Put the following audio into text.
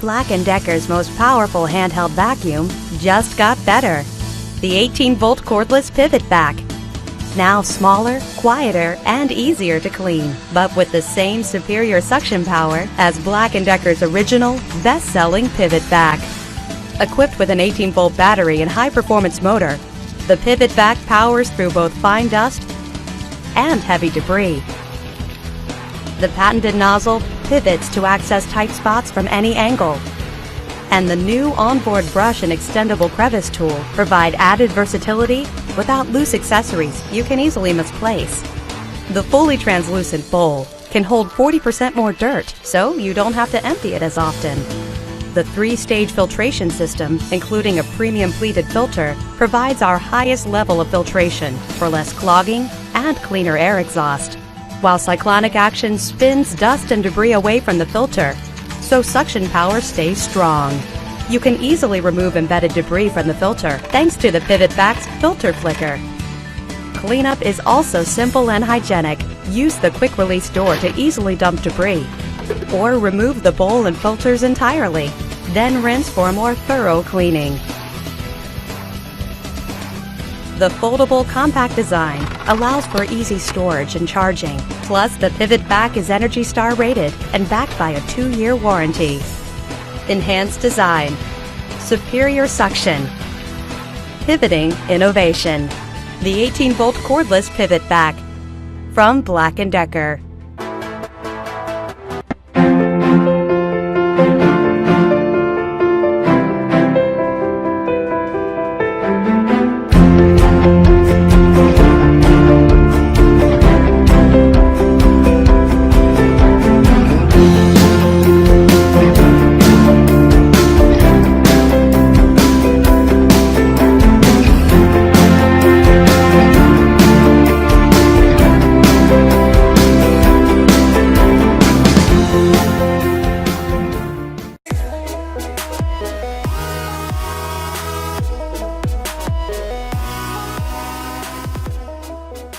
Black & Decker's most powerful handheld vacuum just got better. The 18-volt cordless pivot vac. Now smaller, quieter, and easier to clean, but with the same superior suction power as Black & Decker's original, best-selling pivot vac. Equipped with an 18-volt battery and high-performance motor, the pivot vac powers through both fine dust and heavy debris. The patented nozzle pivots to access tight spots from any angle. And the new onboard brush and extendable crevice tool provide added versatility without loose accessories you can easily misplace. The fully translucent bowl can hold 40% more dirt, so you don't have to empty it as often. The 3-stage filtration system, including a premium pleated filter, provides our highest level of filtration for less clogging and cleaner air exhaust, while cyclonic action spins dust and debris away from the filter, so suction power stays strong. You can easily remove embedded debris from the filter thanks to the pivot vac's filter flicker. Cleanup is also simple and hygienic. Use the quick-release door to easily dump debris, or remove the bowl and filters entirely. Then rinse for a more thorough cleaning. The foldable compact design allows for easy storage and charging. Plus, the pivot vac is ENERGY STAR rated and backed by a 2-year warranty. Enhanced design, superior suction, pivoting innovation. The 18-volt cordless pivot vac from Black & Decker.